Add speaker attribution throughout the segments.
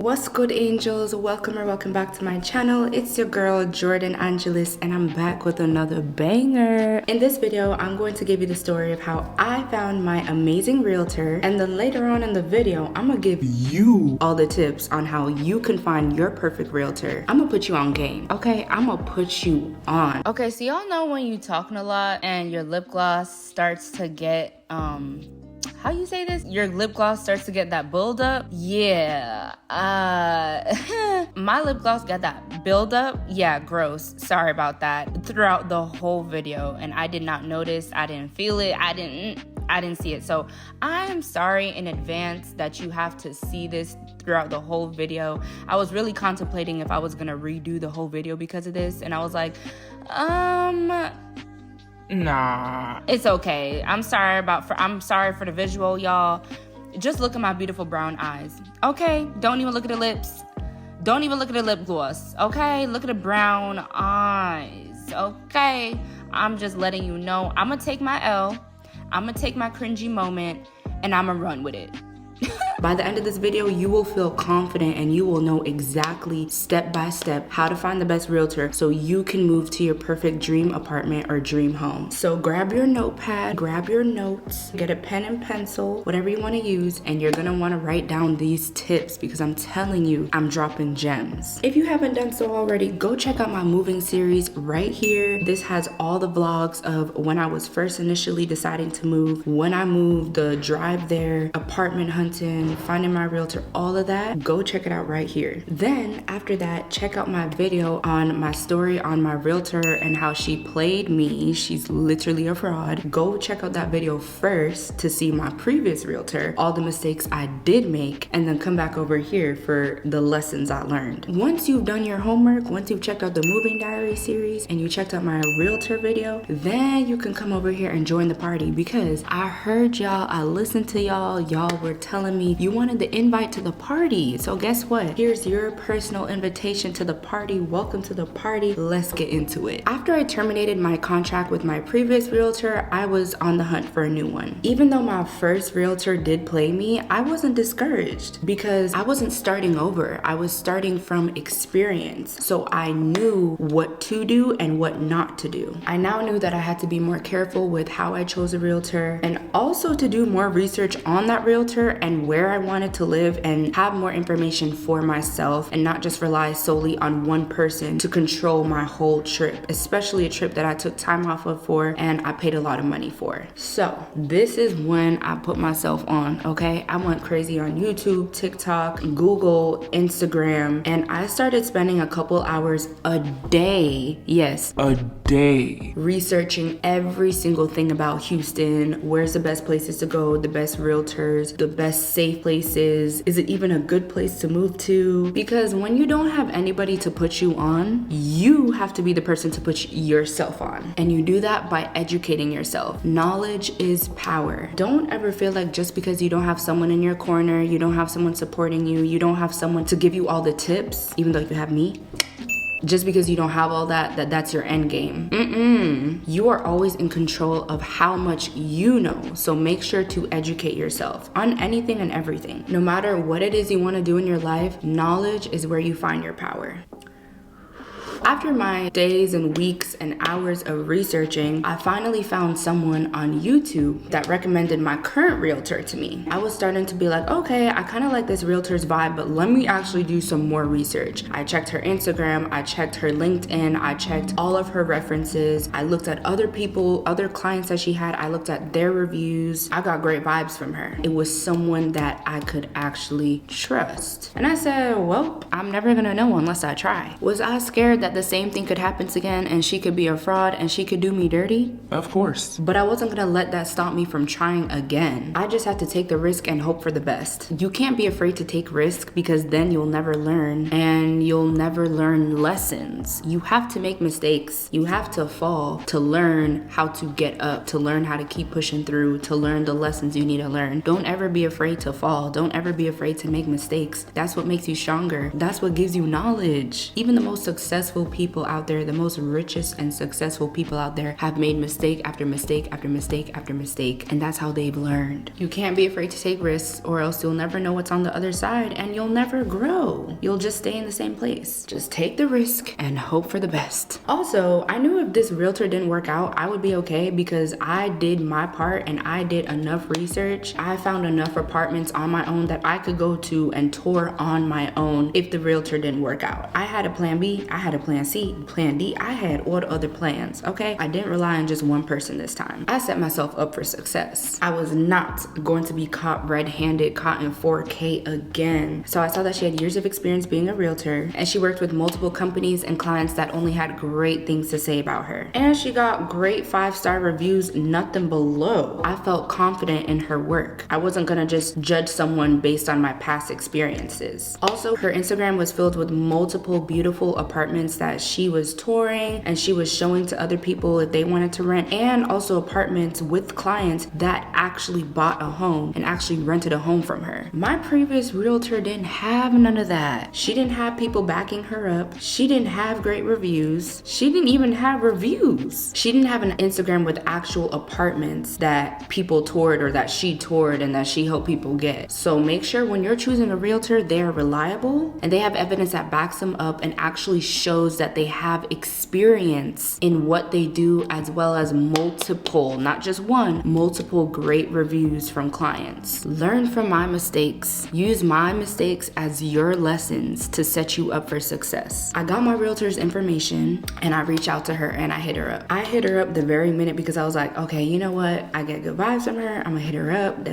Speaker 1: What's good, angels? Welcome back to my channel. It's your girl Jordan Angeles, and I'm back with another banger. In this video, I'm going to give you the story of how I found my amazing realtor, and then later on in the video, I'm gonna give you all the tips on how you can find your perfect realtor. I'm gonna put you on game, okay? I'm gonna put you on.
Speaker 2: Okay, so y'all know when you talking a lot and your lip gloss starts to get how you say this? Your lip gloss starts to get that buildup? Yeah. My lip gloss got that buildup. Yeah, gross. Sorry about that. Throughout the whole video. And I did not notice. I didn't feel it. I didn't see it. So I'm sorry in advance that you have to see this throughout the whole video. I was really contemplating if I was gonna redo the whole video because of this. And I was like, nah, it's okay. I'm sorry for the visual, y'all. Just look at my beautiful brown eyes. Okay, don't even look at the lips. Don't even look at the lip gloss. Okay, look at the brown eyes. Okay, I'm just letting you know. I'm gonna take my L. I'm gonna take my cringy moment and I'm gonna run with it.
Speaker 1: By the end of this video, you will feel confident and you will know exactly step by step how to find the best realtor so you can move to your perfect dream apartment or dream home. So grab your notepad, grab your notes, get a pen and pencil, whatever you want to use, and you're gonna want to write down these tips because I'm telling you, I'm dropping gems. If you haven't done so already, go check out my moving series right here. This has all the vlogs of when I was first initially deciding to move, when I moved, the drive there, apartment hunting, finding my realtor, all of that. Go check it out right here. Then after that, check out my video on my story on my realtor and how she played me. She's literally a fraud. Go check out that video first to see my previous realtor, all the mistakes I did make, and then come back over here for the lessons I learned. Once you've done your homework, once you've checked out the moving diary series and you checked out my realtor video, then you can come over here and join the party because I heard y'all, I listened to y'all were telling me you wanted the invite to the party. So guess what? Here's your personal invitation to the party. Welcome to the party. Let's get into it. After I terminated my contract with my previous realtor, I was on the hunt for a new one. Even though my first realtor did play me, I wasn't discouraged because I wasn't starting over. I was starting from experience. So I knew what to do and what not to do. I now knew that I had to be more careful with how I chose a realtor and also to do more research on that realtor and where I wanted to live and have more information for myself and not just rely solely on one person to control my whole trip, especially a trip that I took time off of for and I paid a lot of money for. So this is when I put myself on, okay? I went crazy on YouTube, TikTok, Google, Instagram, and I started spending a couple hours a day, yes, a day, researching every single thing about Houston. Where's the best places to go, the best realtors, the best safe places, is it even a good place to move to? Because when you don't have anybody to put you on, you have to be the person to put yourself on. And you do that by educating yourself. Knowledge is power. Don't ever feel like just because you don't have someone in your corner, you don't have someone supporting you, you don't have someone to give you all the tips, even though you have me, just because you don't have all that's your end game. You are always in control of how much you know. So make sure to educate yourself on anything and everything. No matter what it is you want to do in your life, knowledge is where you find your power. After my days and weeks and hours of researching, I finally found someone on YouTube that recommended my current realtor to me. I was starting to be like, okay, I kind of like this realtor's vibe, but let me actually do some more research. I checked her Instagram, I checked her LinkedIn, I checked all of her references. I looked at other people, other clients that she had. I looked at their reviews. I got great vibes from her. It was someone that I could actually trust. And I said, well, I'm never gonna know unless I try. Was I scared that the same thing could happen again and she could be a fraud and she could do me dirty?
Speaker 3: Of course.
Speaker 1: But I wasn't gonna let that stop me from trying again. I just had to take the risk and hope for the best. You can't be afraid to take risk because then you'll never learn and you'll never learn lessons. You have to make mistakes. You have to fall to learn how to get up, to learn how to keep pushing through, to learn the lessons you need to learn. Don't ever be afraid to fall. Don't ever be afraid to make mistakes. That's what makes you stronger. That's what gives you knowledge. Even the most successful successful people out there, the most richest and successful people out there have made mistake after mistake after mistake after mistake, and that's how they've learned. You can't be afraid to take risks, or else you'll never know what's on the other side and you'll never grow. You'll just stay in the same place. Just take the risk and hope for the best. Also, I knew if this realtor didn't work out, I would be okay because I did my part and I did enough research. I found enough apartments on my own that I could go to and tour on my own if the realtor didn't work out. I had a plan B, I had a plan C, plan D, I had all the other plans, okay? I didn't rely on just one person this time. I set myself up for success. I was not going to be caught red-handed, caught in 4K again. So I saw that she had years of experience being a realtor, and she worked with multiple companies and clients that only had great things to say about her. And she got great 5-star reviews, nothing below. I felt confident in her work. I wasn't gonna just judge someone based on my past experiences. Also, her Instagram was filled with multiple beautiful apartments that she was touring and she was showing to other people if they wanted to rent, and also apartments with clients that actually bought a home and actually rented a home from her. My previous realtor didn't have none of that. She didn't have people backing her up. She didn't have great reviews. She didn't even have reviews. She didn't have an Instagram with actual apartments that people toured or that she toured and that she helped people get. So make sure when you're choosing a realtor, they're reliable and they have evidence that backs them up and actually shows that they have experience in what they do, as well as multiple, not just one, multiple great reviews from clients. Learn from my mistakes. Use my mistakes as your lessons to set you up for success. I got my realtor's information and I reached out to her and I hit her up. I hit her up the very minute because I was like, okay, you know what? I get good vibes from her. I'm gonna hit her up,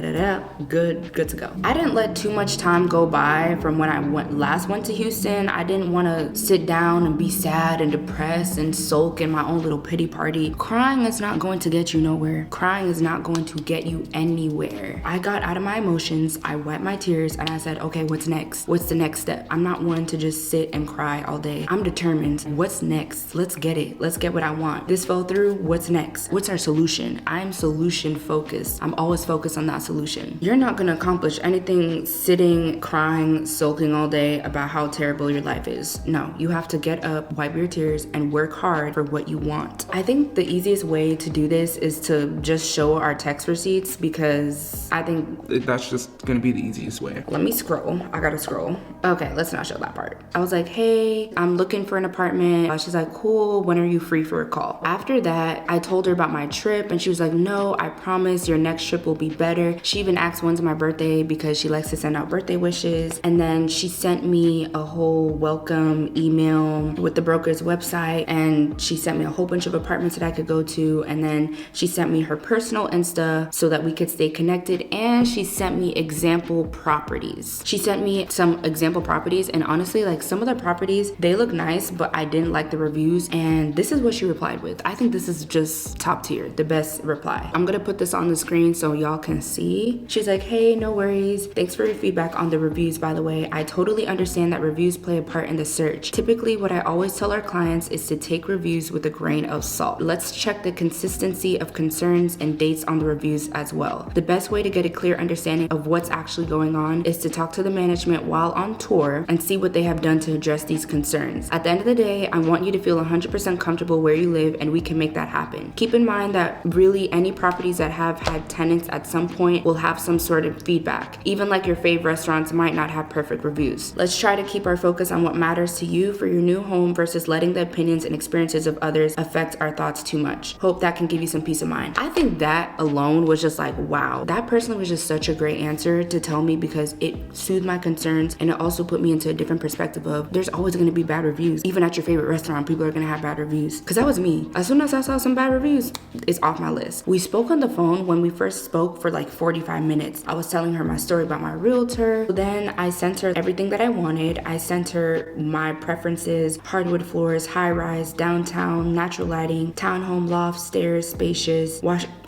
Speaker 1: good to go. I didn't let too much time go by from when I last went to Houston. I didn't wanna sit down and be sad and depressed and sulk in my own little pity party. Crying is not going to get you nowhere. Crying is not going to get you anywhere. I got out of my emotions, I wiped my tears, and I said, okay, what's next? What's the next step? I'm not one to just sit and cry all day. I'm determined. What's next? Let's get it. Let's get what I want. This fell through. What's next? What's our solution? I'm solution focused. I'm always focused on that solution. You're not gonna accomplish anything sitting, crying, sulking all day about how terrible your life is. No, you have to get up, wipe your tears, and work hard for what you want. I think the easiest way to do this is to just show our text receipts, because I think
Speaker 3: that's just gonna be the easiest way.
Speaker 1: let me scroll. I gotta scroll. Okay, let's not show that part. I was like, hey, I'm looking for an apartment. She's like, cool, when are you free for a call? After that, I told her about my trip and she was like, no, I promise your next trip will be better. She even asked when's my birthday because she likes to send out birthday wishes. And then she sent me a whole welcome email with the broker's website, and she sent me a whole bunch of apartments that I could go to. And then she sent me her personal Insta so that we could stay connected, and she sent me example properties. She sent me some example properties, and honestly, like, some of the properties, they look nice, but I didn't like the reviews, and this is what she replied with. I think this is just top tier, the best reply. I'm gonna put this on the screen so y'all can see. She's like, hey, no worries. Thanks for your feedback on the reviews, by the way. I totally understand that reviews play a part in the search. Typically, what I always tell our clients is to take reviews with a grain of salt. Let's check the consistency of concerns and dates on the reviews as well. The best way to get a clear understanding of what's actually going on is to talk to the management while on tour and see what they have done to address these concerns. At the end of the day, I want you to feel 100% comfortable where you live, and we can make that happen. Keep in mind that really any properties that have had tenants at some point will have some sort of feedback. Even like your fave restaurants might not have perfect reviews. Let's try to keep our focus on what matters to you for your new home versus letting the opinions and experiences of others affect our thoughts too much. Hope that can give you some peace of mind. I think that alone was just like, wow, that personally was just such a great answer to tell me, because it soothed my concerns and it also put me into a different perspective of there's always going to be bad reviews. Even at your favorite restaurant, people are going to have bad reviews, because that was me. As soon as I saw some bad reviews, it's off my list. We spoke on the phone. When we first spoke for like 45 minutes, I was telling her my story about my realtor. Then I sent her everything that I wanted. I sent her my preferences: hardwood floors, high rise, downtown, natural lighting, townhome, loft, stairs, spacious,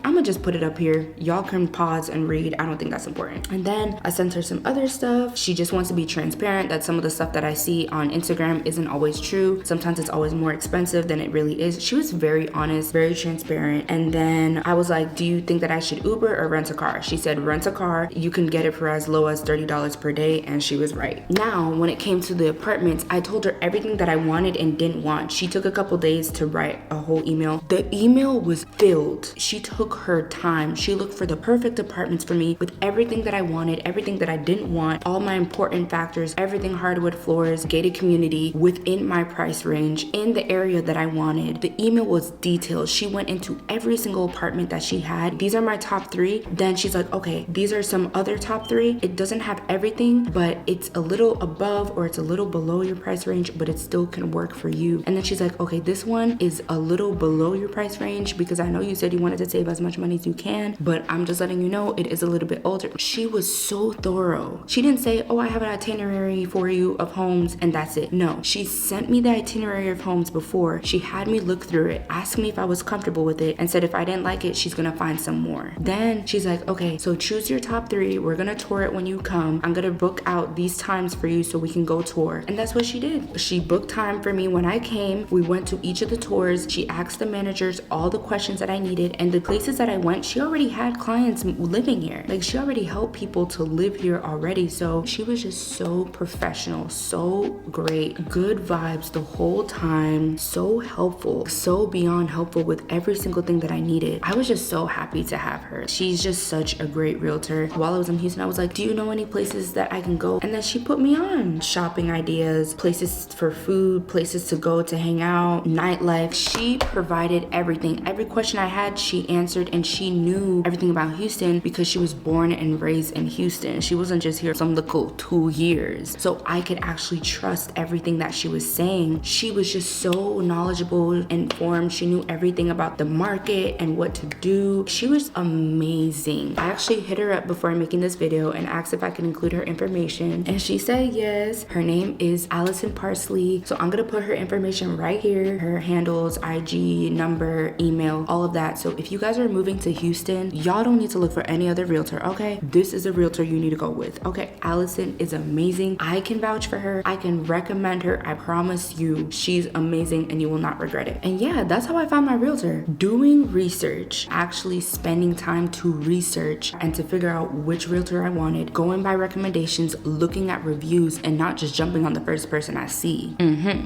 Speaker 1: I'm gonna just put it up here. Y'all can pause and read. I don't think that's important. And then I sent her some other stuff. She just wants to be transparent that some of the stuff that I see on Instagram isn't always true. Sometimes it's always more expensive than it really is. She was very honest, very transparent. And then I was like, do you think that I should Uber or rent a car? She said, rent a car. You can get it for as low as $30 per day. And she was right. Now, when it came to the apartments, I told her everything that I wanted and didn't want. She took a couple days to write a whole email. The email was filled. She took her time. She looked for the perfect apartments for me with everything that I wanted, everything that I didn't want, all my important factors, everything hardwood floors, gated community, within my price range, in the area that I wanted. The email was detailed. She went into every single apartment that she had. These are my top 3. Then she's like, okay, these are some other top 3. It doesn't have everything, but it's a little above or it's a little below your price range, but it still can work for you. And then she's like, okay, this one is a little below your price range because I know you said you wanted to save as much money as you can, but I'm just letting you know it is a little bit older. She was so thorough. She didn't say, oh, I have an itinerary for you of homes and that's it. No, she sent me the itinerary of homes before. She had me look through it, asked me if I was comfortable with it, and said if I didn't like it, she's gonna find some more. Then she's like, okay, so choose your top 3. We're gonna tour it when you come. I'm gonna book out these times for you so we can go tour. And that's what she did. She booked time for me when I came. We went to each of the tours. She asked the managers all the questions that I needed, and the places that I went, she already had clients living here. Like, she already helped people to live here already. So she was just so professional, so great, good vibes the whole time, so helpful, so beyond helpful with every single thing that I needed. I was just so happy to have her. She's just such a great realtor. While I was in Houston, I was like, do you know any places that I can go? And then she put me on shopping ideas, places for food, places to go to hang out, nightlife. She provided everything. Every question I had, she answered, and she knew everything about Houston because she was born and raised in Houston. She wasn't just here some little 2 years. So I could actually trust everything that she was saying. She was just so knowledgeable, informed. She knew everything about the market and what to do. She was amazing. I actually hit her up before making this video and asked if I could include her information, and she said yes. Her name is Allison Parsley. So I'm gonna put her information right here, her handles, IG, number, email, all of that. So if you guys are moving to Houston, y'all don't need to look for any other realtor, okay? This is a realtor you need to go with, okay? Allison is amazing. I can vouch for her. I can recommend her. I promise you, she's amazing and you will not regret it. And yeah, that's how I found my realtor. Doing research, actually spending time to research and to figure out which realtor I wanted, going by recommendations, looking at reviews, and not just jumping on the first person I see.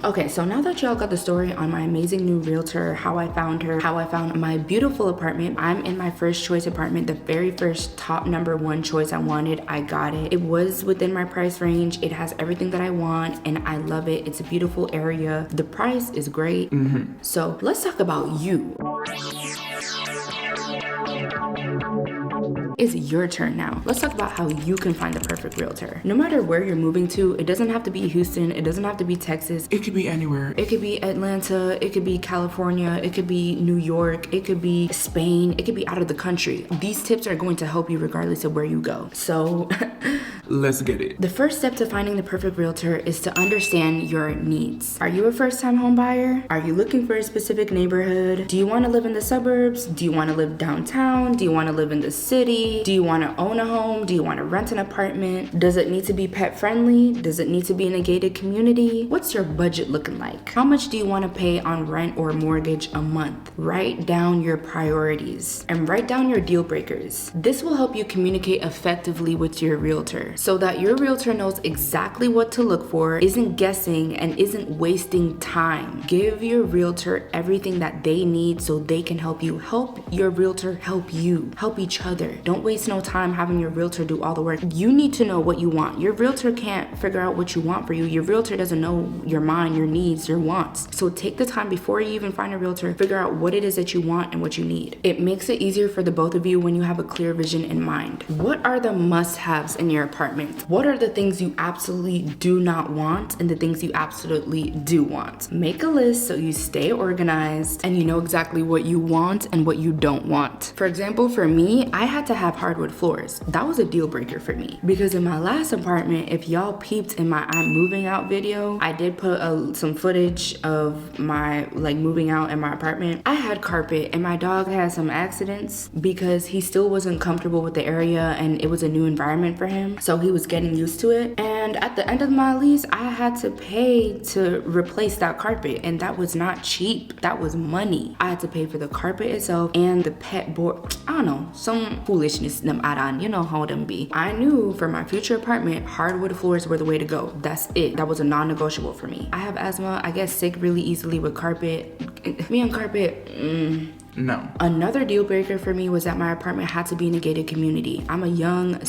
Speaker 1: Okay, so now that y'all got the story on my amazing new realtor, how I found her, how I found my beautiful apartment, I'm in my first choice apartment, the very first top #1 choice I wanted. I got it. It was within my price range. It has everything that I want and I love it. It's a beautiful area. The price is great. So let's talk about you. It's your turn now. Let's talk about how you can find the perfect realtor. No matter where you're moving to, it doesn't have to be Houston, it doesn't have to be Texas.
Speaker 3: It could be anywhere.
Speaker 1: It could be Atlanta, it could be California, it could be New York, it could be Spain, it could be out of the country. These tips are going to help you regardless of where you go. So
Speaker 3: let's get it.
Speaker 1: the first step to finding the perfect realtor is to understand your needs. Are you a first-time home buyer? Are you looking for a specific neighborhood? Do you want to live in the suburbs? Do you want to live downtown? Do you want to live in the city? Do you want to own a home? Do you want to rent an apartment? Does it need to be pet friendly? Does it need to be in a gated community? What's your budget looking like? How much do you want to pay on rent or mortgage a month? Write down your priorities and write down your deal breakers. This will help you communicate effectively with your realtor so that your realtor knows exactly what to look for, isn't guessing, and isn't wasting time. Give your realtor everything that they need so they can help you. Help your realtor help you. Help each other. Don't waste no time having your realtor do all the work. You need to know what you want. Your realtor can't figure out what you want for you. Your realtor doesn't know your mind, your needs, your wants. So take the time before you even find a realtor, figure out what it is that you want and what you need. It makes it easier for the both of you when you have a clear vision in mind. What are the must-haves in your apartment? What are the things you absolutely do not want and the things you absolutely do want? Make a list so you stay organized and you know exactly what you want and what you don't want. For example, for me, I had to have have hardwood floors. That was a deal breaker for me because in my last apartment, if y'all peeped in my I'm moving out video, I did put some footage of my like moving out in my apartment. I had carpet and my dog had some accidents because he still wasn't comfortable with the area and it was a new environment for him. So he was getting used to it. And at the end of my lease, I had to pay to replace that carpet, and that was not cheap. That was money. I had to pay for the carpet itself and the pet board. I don't know, some foolishness them add on. You know how them be. I knew for my future apartment, hardwood floors were the way to go. That's it. That was a non-negotiable for me. I have asthma. I get sick really easily with carpet. Me and carpet,
Speaker 3: No.
Speaker 1: Another deal breaker for me was that my apartment had to be in a gated community. I'm a young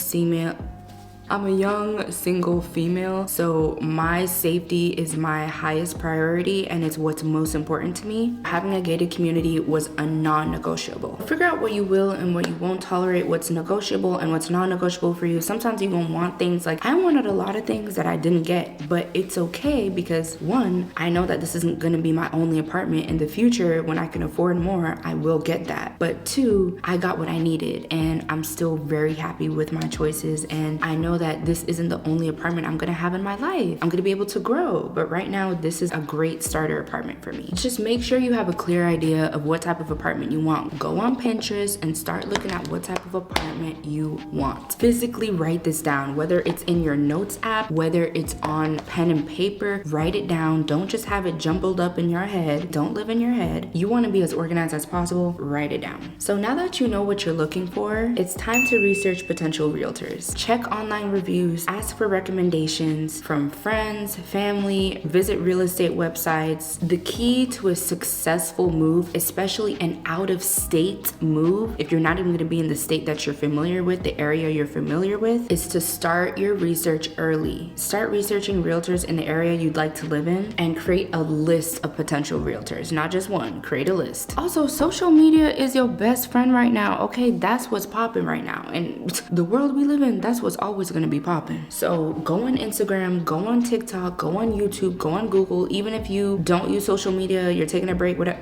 Speaker 1: single female, so my safety is my highest priority and it's what's most important to me. Having a gated community was a non-negotiable. Figure out what you will and what you won't tolerate, what's negotiable and what's non-negotiable for you. Sometimes you're gonna want things like, I wanted a lot of things that I didn't get, but it's okay because one, I know that this isn't gonna be my only apartment. In the future, when I can afford more, I will get that. But two, I got what I needed and I'm still very happy with my choices, and I know that this isn't the only apartment I'm gonna have in my life. I'm gonna be able to grow, but right now this is a great starter apartment for me. Just make sure you have a clear idea of what type of apartment you want. Go on Pinterest and start looking at what type of apartment you want. Physically write this down, whether it's in your notes app, whether it's on pen and paper, write it down. Don't just have it jumbled up in your head. Don't live in your head. You wanna be as organized as possible, write it down. So now that you know what you're looking for, it's time to research potential realtors. Check online reviews, ask for recommendations from friends, family, visit real estate websites. The key to a successful move, especially an out-of-state move, if you're not even gonna be in the state that you're familiar with, the area you're familiar with, is to start your research early. Start researching realtors in the area you'd like to live in and create a list of potential realtors, not just one, create a list. Also, social media is your best friend right now, okay? That's what's popping right now. And the world we live in, that's what's always gonna be popping. So go on Instagram, go on TikTok, go on YouTube, go on Google. Even if you don't use social media, you're taking a break, whatever.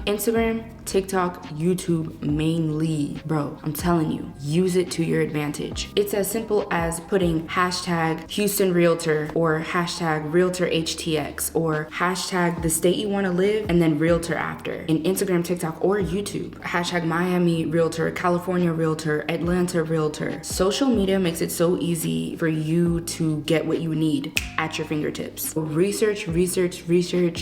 Speaker 1: Instagram, TikTok, YouTube mainly. Bro, I'm telling you, use it to your advantage. It's as simple as putting hashtag Houston Realtor or hashtag Realtor HTX or hashtag the state you want to live and then Realtor after in Instagram, TikTok, or YouTube. Hashtag Miami Realtor, California Realtor, Atlanta Realtor. Social media makes it so easy for you to get what you need at your fingertips. Research,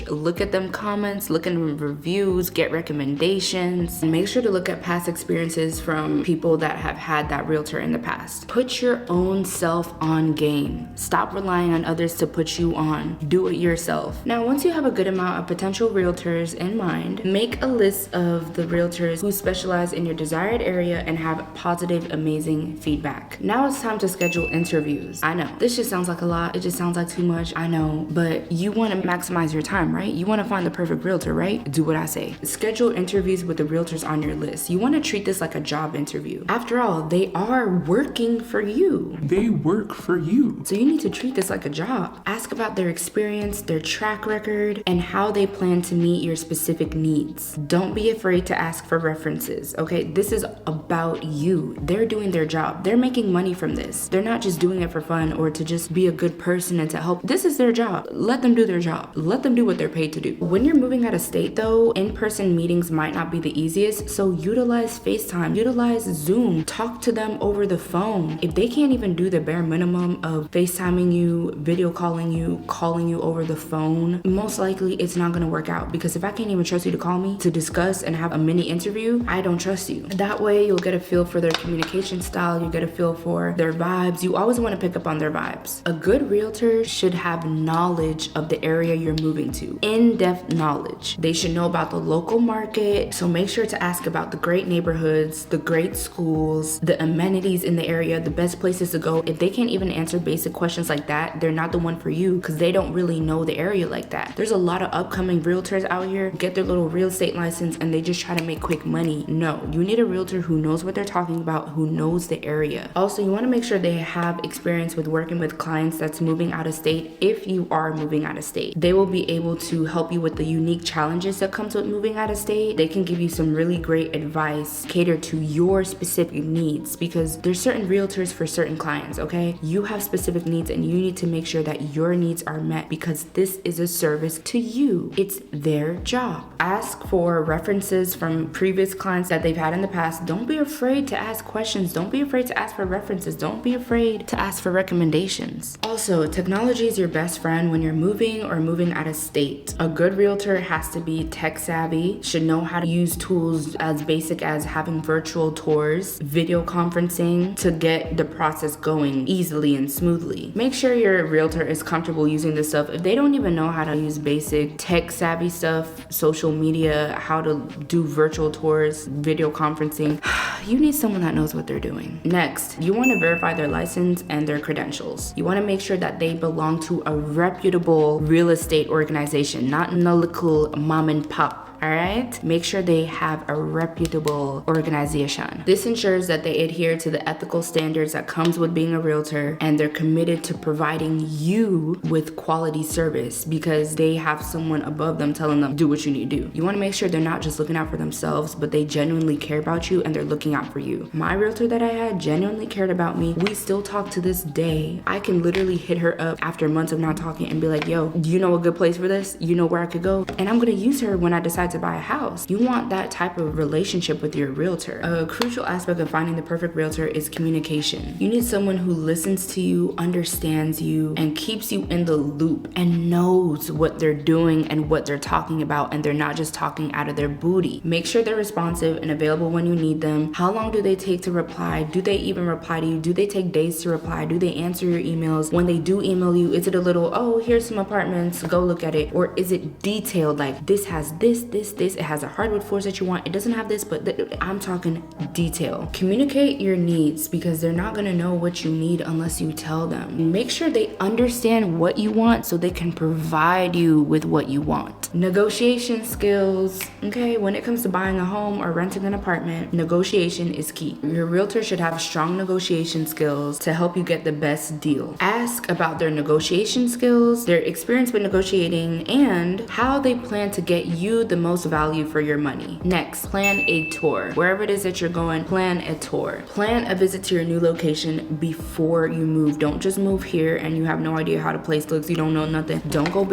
Speaker 1: look at them comments, look at them reviews, get recommendations, and make sure to look at past experiences from people that have had that realtor in the past. Put your own self on game. Stop relying on others to put you on. Do it yourself. Now, once you have a good amount of potential realtors in mind, make a list of the realtors who specialize in your desired area and have positive, amazing feedback. Now it's time to schedule interviews. I know, this just sounds like a lot. It just sounds like too much. I know, but you want to maximize your time, right? You want to find the perfect realtor, right? Do what I say. Schedule interviews with the realtors on your list. You want to treat this like a job interview. After all, they are working for you.
Speaker 3: They work for you.
Speaker 1: So you need to treat this like a job. Ask about their experience, their track record, and how they plan to meet your specific needs. Don't be afraid to ask for references, okay? This is about you. They're doing their job. They're making money from this. They're not just doing it for fun or to just be a good person and to help. This is their job. Let them do their job. Let them do what they're paid to do. When you're moving out of state though, in-person meetings might not be the easiest, so utilize FaceTime, utilize Zoom, talk to them over the phone. If they can't even do the bare minimum of FaceTiming you, video calling you over the phone, most likely it's not gonna work out, because if I can't even trust you to call me to discuss and have a mini interview, I don't trust you. That way you'll get a feel for their communication style, you get a feel for their vibes. You always want to pick up on their vibes. A good realtor should have knowledge of the area you're moving to, in-depth knowledge. They should know about the local market, so make sure to ask about the great neighborhoods, the great schools, the amenities in the area, the best places to go. If they can't even answer basic questions like that, they're not the one for you, because they don't really know the area like that. There's a lot of upcoming realtors out here get their little real estate license and they just try to make quick money. No, you need a realtor who knows what they're talking about, who knows the area. Also, you want to make sure they have experience with working with clients that's moving out of state. If you are moving out of state, they will be able to help you with the unique challenges that comes with moving out of state. They they can give you some really great advice catered to your specific needs, because there's certain realtors for certain clients, okay? You have specific needs and you need to make sure that your needs are met, because this is a service to you. It's their job. Ask for references from previous clients that they've had in the past. Don't be afraid to ask questions. Don't be afraid to ask for references. Don't be afraid to ask for recommendations. Also, technology is your best friend when you're moving or moving out of state. A good realtor has to be tech savvy, should know how to use tools as basic as having virtual tours, video conferencing to get the process going easily and smoothly. Make sure your realtor is comfortable using this stuff. If they don't even know how to use basic tech savvy stuff, social media, how to do virtual tours, video conferencing, you need someone that knows what they're doing. Next, you want to verify their license and their credentials. You want to make sure that they belong to a reputable real estate organization, not a local mom and pop. All right, make sure they have a reputable organization. This ensures that they adhere to the ethical standards that comes with being a realtor, and they're committed to providing you with quality service because they have someone above them telling them do what you need to do. You want to make sure they're not just looking out for themselves, but they genuinely care about you and they're looking out for you. My realtor that I had genuinely cared about me. We still talk to this day. I can literally hit her up after months of not talking and be like, yo, do you know a good place for this? You know where I could go? And I'm gonna use her when I decide to buy a house. You want that type of relationship with your realtor. A crucial aspect of finding the perfect realtor is communication. You need someone who listens to you, understands you, and keeps you in the loop and knows what they're doing and what they're talking about, and they're not just talking out of their booty. Make sure they're responsive and available when you need them. How long do they take to reply? Do they even reply to you? Do they take days to reply? Do they answer your emails? When they do email you, is it a little, oh, here's some apartments, go look at it? Or is it detailed, like this has this, it has a hardwood floors that you want, it doesn't have this, but I'm talking detail. Communicate your needs, because they're not gonna know what you need unless you tell them. Make sure they understand what you want so they can provide you with what you want. Negotiation skills, okay? When it comes to buying a home or renting an apartment, negotiation is key. Your realtor should have strong negotiation skills to help you get the best deal. Ask about their negotiation skills, their experience with negotiating, and how they plan to get you the most value for your money. Next, plan a tour. Wherever it is that you're going, plan a tour. Plan a visit to your new location before you move. Don't just move here and you have no idea how the place looks, you don't know nothing. Don't go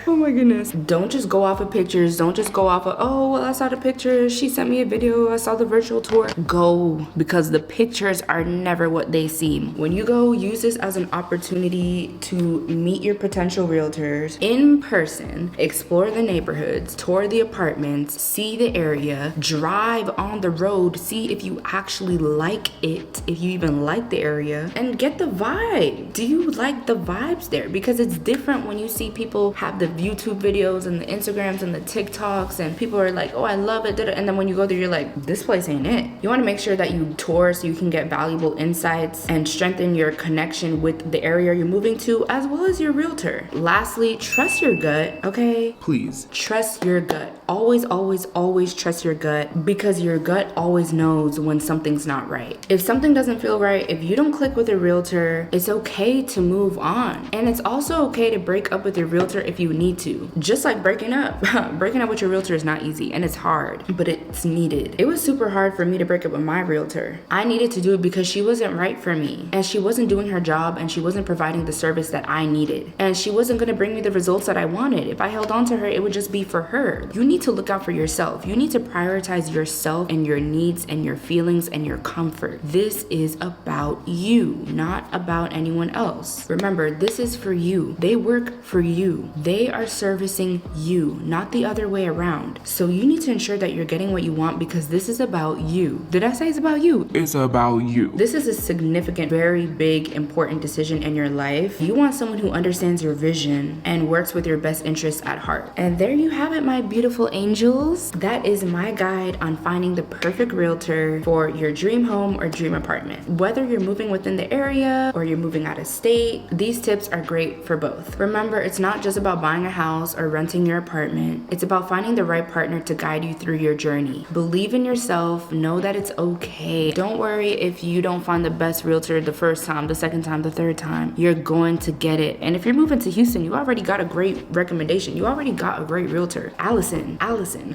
Speaker 1: Oh my goodness. Don't just go off of pictures. Don't just go off of, oh, well, I saw the pictures. She sent me a video. I saw the virtual tour. Go, because the pictures are never what they seem. When you go, use this as an opportunity to meet your potential realtors in person, explore the neighborhoods, tour the apartments, see the area, drive on the road, see if you actually like it, if you even like the area, and get the vibe. Do you like the vibes there? Because it's different when you see people have the YouTube videos and the Instagrams and the TikToks, and people are like, oh, I love it, and then when you go there, you're like, this place ain't it. You want to make sure that you tour so you can get valuable insights and strengthen your connection with the area you're moving to, as well as your realtor. Lastly, trust your gut, okay?
Speaker 3: Please.
Speaker 1: Trust your gut. Always, always, always trust your gut, because your gut always knows when something's not right. If something doesn't feel right, if you don't click with a realtor, it's okay to move on. And it's also okay to break up with your realtor if you need to. Just like breaking up. Breaking up with your realtor is not easy and it's hard, but it's needed. It was super hard for me to break up with my realtor. I needed to do it because she wasn't right for me, and she wasn't doing her job, and she wasn't providing the service that I needed, and she wasn't going to bring me the results that I wanted. If I held on to her, it would just be for her. You need to look out for yourself. You need to prioritize yourself and your needs and your feelings and your comfort. This is about you, not about anyone else. Remember, this is for you. They work for you. They are servicing you, not the other way around. So you need to ensure that you're getting what you want, because this is about you. Did I say it's about you?
Speaker 3: It's about you.
Speaker 1: This is a significant, very big, important decision in your life. You want someone who understands your vision and works with your best interests at heart. And there you have it, my beautiful angels. That is my guide on finding the perfect realtor for your dream home or dream apartment. Whether you're moving within the area or you're moving out of state, these tips are great for both. Remember, it's not just about buying a house house or renting your apartment. It's about finding the right partner to guide you through your journey. Believe in yourself. Know that it's okay. Don't worry if you don't find the best realtor the first time, the second time, the third time. You're going to get it. And if you're moving to Houston, you already got a great recommendation. You already got a great realtor. Allison,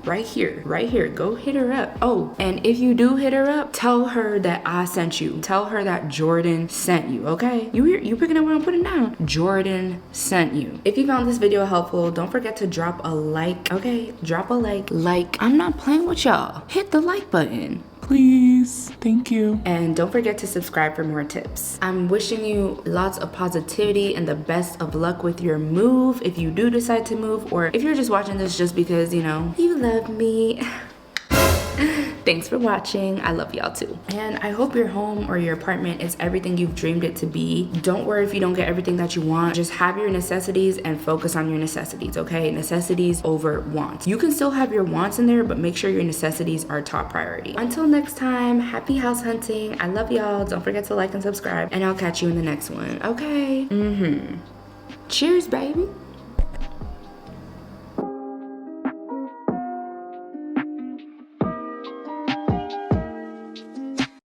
Speaker 1: right here. Go hit her up. Oh, and if you do hit her up, tell her that I sent you. Tell her that Jordan sent you, okay? You picking up what I'm putting down? Jordan sent you. If you found this video helpful, don't forget to drop a like, okay? Drop a like. Like, I'm not playing with y'all. Hit the like button.
Speaker 3: Please. Thank you.
Speaker 1: And don't forget to subscribe for more tips. I'm wishing you lots of positivity and the best of luck with your move if you do decide to move, or if you're just watching this just because, you know, you love me. Thanks for watching. I love y'all too. And I hope your home or your apartment is everything you've dreamed it to be. Don't worry if you don't get everything that you want. Just have your necessities and focus on your necessities, okay? Necessities over wants. You can still have your wants in there, but make sure your necessities are top priority. Until next time, happy house hunting. I love y'all. Don't forget to like and subscribe, and I'll catch you in the next one, okay? Cheers, baby.